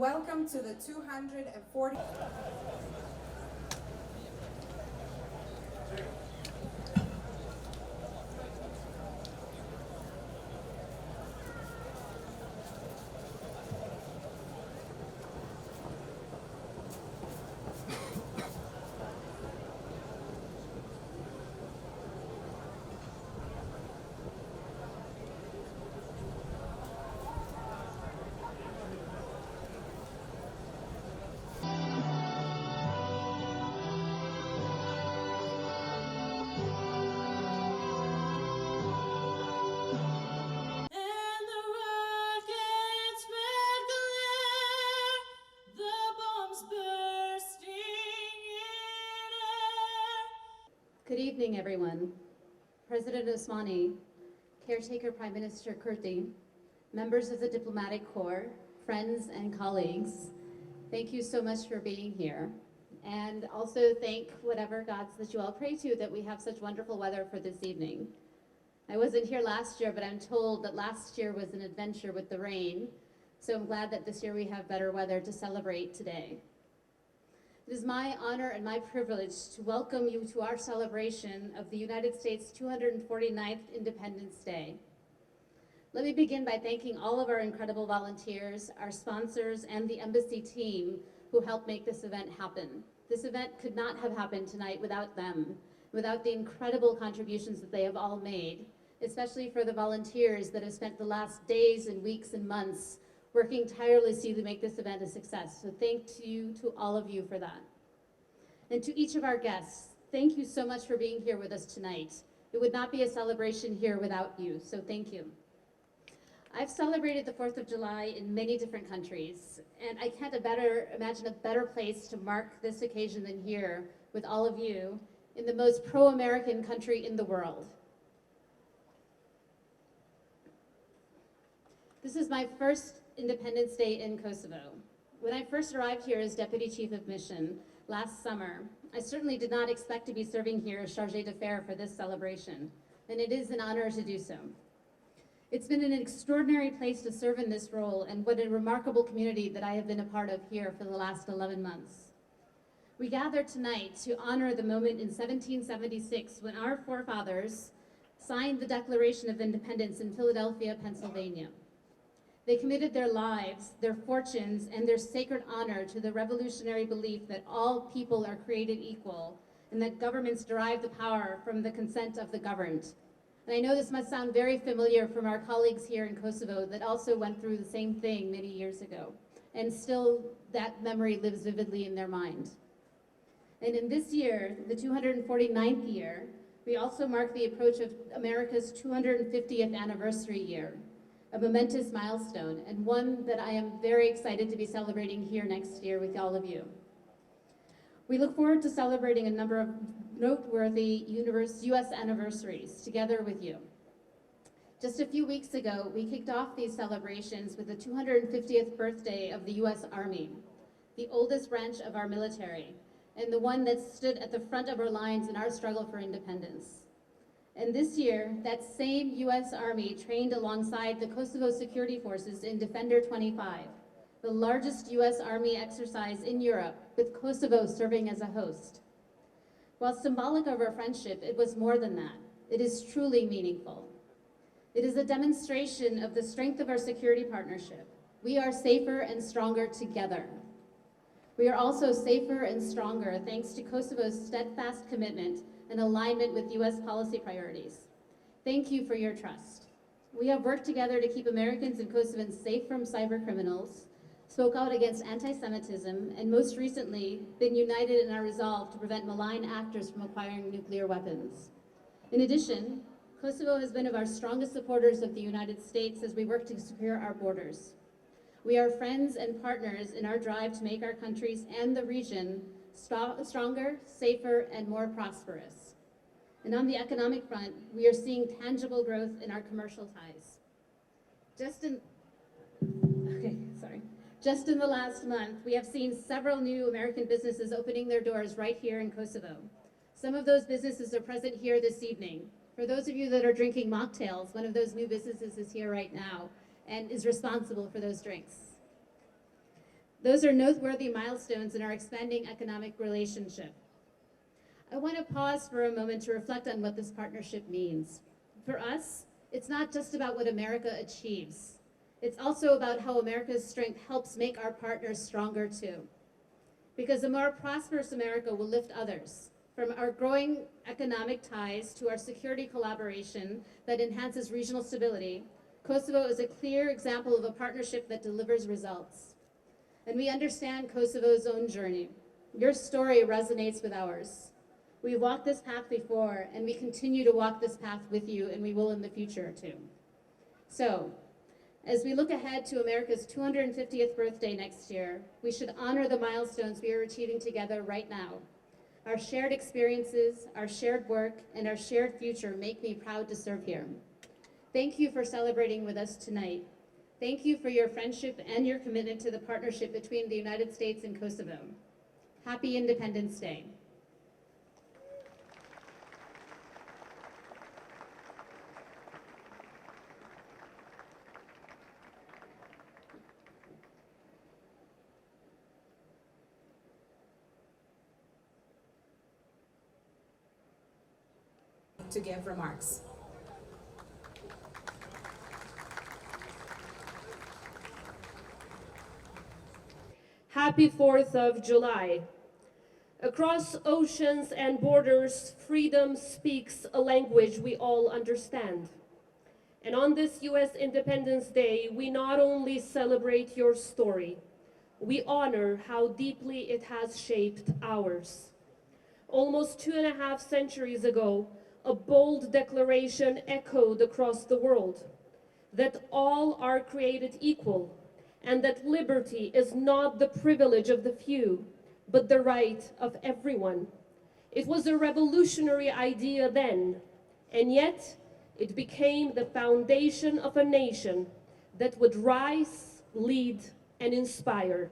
welcome to the 240. Good evening, everyone. President Osmani, Caretaker Prime Minister Kurti, members of the Diplomatic Corps, friends and colleagues, thank you so much for being here. And also thank whatever gods that you all pray to that we have such wonderful weather for this evening. I wasn't here last year, but I'm told that last year was an adventure with the rain, so I'm glad that this year we have better weather to celebrate today. It is my honor and my privilege to welcome you to our celebration of the United States' 249th Independence Day. Let me begin by thanking all of our incredible volunteers, our sponsors, and the embassy team who helped make this event happen. This event could not have happened tonight without them, without the incredible contributions that they have all made, especially for the volunteers that have spent the last days and weeks and months working tirelessly to make this event a success. So thank you to all of you for that. And to each of our guests, thank you so much for being here with us tonight. It would not be a celebration here without you, so thank you. I've celebrated the 4th of July in many different countries, and I can't imagine a better place to mark this occasion than here with all of you in the most pro-American country in the world. This is my first Independence Day in Kosovo. When I first arrived here as Deputy Chief of Mission last summer, I certainly did not expect to be serving here as Chargé d'Affaires for this celebration, and it is an honor to do so. It's been an extraordinary place to serve in this role, and what a remarkable community that I have been a part of here for the last 11 months. We gather tonight to honor the moment in 1776 when our forefathers signed the Declaration of Independence in Philadelphia, Pennsylvania. They committed their lives, their fortunes, and their sacred honor to the revolutionary belief that all people are created equal and that governments derive the power from the consent of the governed. And I know this must sound very familiar from our colleagues here in Kosovo that also went through the same thing many years ago. And still that memory lives vividly in their mind. And in this year, the 249th year, we also mark the approach of America's 250th anniversary year, a momentous milestone, and one that I am very excited to be celebrating here next year with all of you. We look forward to celebrating a number of noteworthy U.S. anniversaries together with you. Just a few weeks ago, we kicked off these celebrations with the 250th birthday of the U.S. Army, the oldest branch of our military, and the one that stood at the front of our lines in our struggle for independence. And this year, that same U.S. Army trained alongside the Kosovo Security Forces in Defender 25, the largest U.S. Army exercise in Europe, with Kosovo serving as a host. While symbolic of our friendship, it was more than that. It is truly meaningful. It is a demonstration of the strength of our security partnership. We are safer and stronger together. We are also safer and stronger thanks to Kosovo's steadfast commitment and alignment with U.S. policy priorities. Thank you for your trust. We have worked together to keep Americans and Kosovans safe from cyber criminals, spoke out against anti-Semitism, and most recently, been united in our resolve to prevent malign actors from acquiring nuclear weapons. In addition, Kosovo has been of our strongest supporters of the United States as we work to secure our borders. We are friends and partners in our drive to make our countries and the region stronger, safer, and more prosperous. And on the economic front, we are seeing tangible growth in our commercial ties. Just in the last month, we have seen several new American businesses opening their doors right here in Kosovo. Some of those businesses are present here this evening. For those of you that are drinking mocktails, one of those new businesses is here right now and is responsible for those drinks. Those are noteworthy milestones in our expanding economic relationship. I want to pause for a moment to reflect on what this partnership means. For us, it's not just about what America achieves. It's also about how America's strength helps make our partners stronger too. Because a more prosperous America will lift others, from our growing economic ties to our security collaboration that enhances regional stability. Kosovo is a clear example of a partnership that delivers results. And we understand Kosovo's own journey. Your story resonates with ours. We've walked this path before, and we continue to walk this path with you, and we will in the future too. So, as we look ahead to America's 250th birthday next year, we should honor the milestones we are achieving together right now. Our shared experiences, our shared work, and our shared future make me proud to serve here. Thank you for celebrating with us tonight. Thank you for your friendship and your commitment to the partnership between the United States and Kosovo. Happy Independence Day. To give remarks. Happy 4th of July. Across oceans and borders, freedom speaks a language we all understand. And on this U.S. Independence Day, we not only celebrate your story, we honor how deeply it has shaped ours. Almost 2.5 centuries ago, a bold declaration echoed across the world that all are created equal and that liberty is not the privilege of the few, but the right of everyone. It was a revolutionary idea then, and yet it became the foundation of a nation that would rise, lead, and inspire.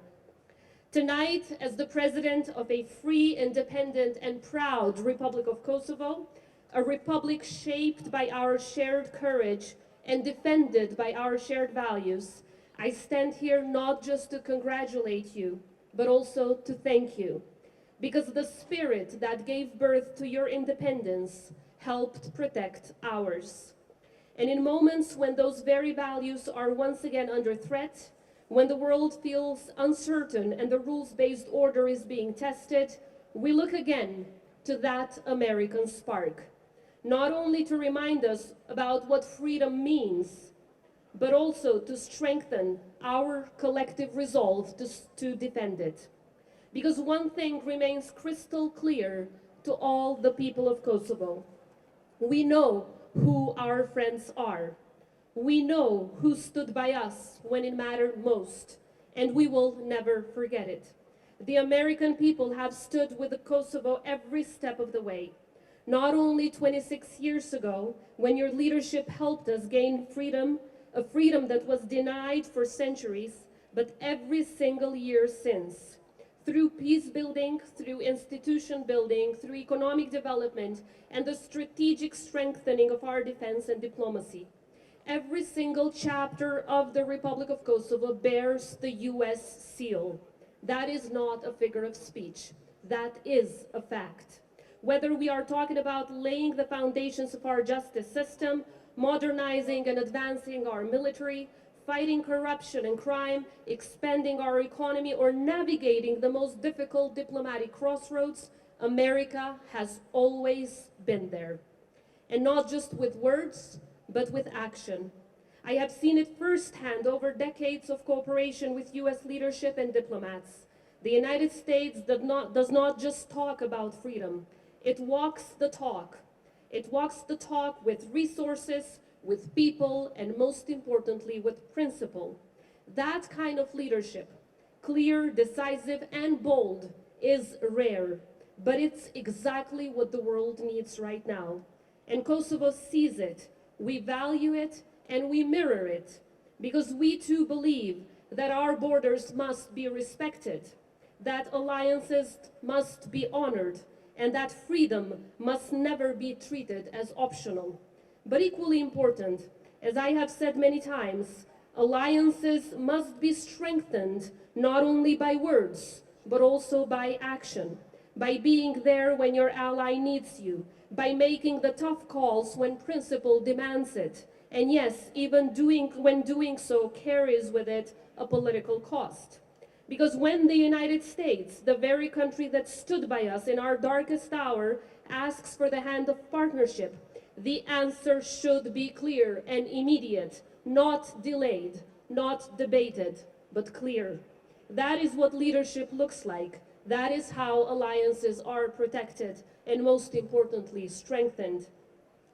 Tonight, as the president of a free, independent, and proud Republic of Kosovo, a republic shaped by our shared courage and defended by our shared values, I stand here not just to congratulate you, but also to thank you, because the spirit that gave birth to your independence helped protect ours. And in moments when those very values are once again under threat, when the world feels uncertain and the rules-based order is being tested, we look again to that American spark. Not only to remind us about what freedom means, but also to strengthen our collective resolve to defend it. Because one thing remains crystal clear to all the people of Kosovo. We know who our friends are. We know who stood by us when it mattered most, and we will never forget it. The American people have stood with the Kosovo every step of the way. Not only 26 years ago, when your leadership helped us gain freedom, a freedom that was denied for centuries, but every single year since. Through peace building, through institution building, through economic development, and the strategic strengthening of our defense and diplomacy. Every single chapter of the Republic of Kosovo bears the US seal. That is not a figure of speech. That is a fact. Whether we are talking about laying the foundations of our justice system, modernizing and advancing our military, fighting corruption and crime, expanding our economy, or navigating the most difficult diplomatic crossroads, America has always been there. And not just with words, but with action. I have seen it firsthand over decades of cooperation with US leadership and diplomats. The United States does not just talk about freedom. It walks the talk. It walks the talk with resources, with people, and most importantly, with principle. That kind of leadership, clear, decisive, and bold, is rare, but it's exactly what the world needs right now. And Kosovo sees it, we value it, and we mirror it, because we too believe that our borders must be respected, that alliances must be honored, and that freedom must never be treated as optional. But equally important, as I have said many times, Alliances must be strengthened not only by words, but also by action, by being there when your ally needs you, by making the tough calls when principle demands it, and yes, even when doing so carries with it a political cost. Because when the United States, the very country that stood by us in our darkest hour, asks for the hand of partnership, the answer should be clear and immediate, not delayed, not debated, but clear. That is what leadership looks like. That is how alliances are protected and, most importantly, strengthened.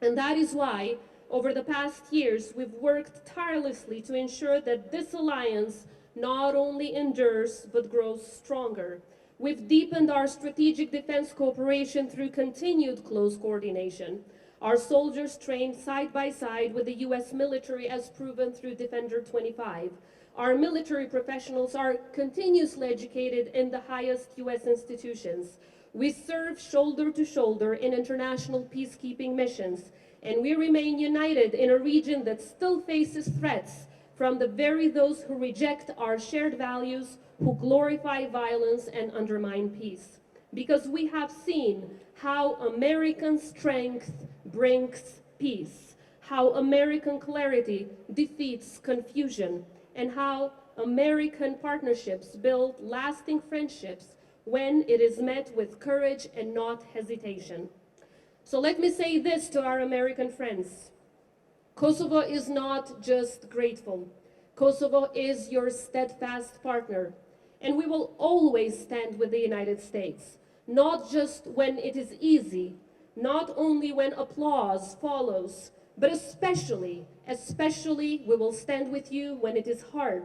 And that is why, over the past years, we've worked tirelessly to ensure that this alliance not only endures, but grows stronger. We've deepened our strategic defense cooperation through continued close coordination. Our soldiers trained side by side with the US military as proven through Defender 25. Our military professionals are continuously educated in the highest US institutions. We serve shoulder to shoulder in international peacekeeping missions, and we remain united in a region that still faces threats from the very those who reject our shared values, who glorify violence and undermine peace. Because we have seen how American strength brings peace, how American clarity defeats confusion, and how American partnerships build lasting friendships when it is met with courage and not hesitation. So let me say this to our American friends. Kosovo is not just grateful. Kosovo is your steadfast partner, and we will always stand with the United States, not just when it is easy, not only when applause follows, but especially we will stand with you when it is hard,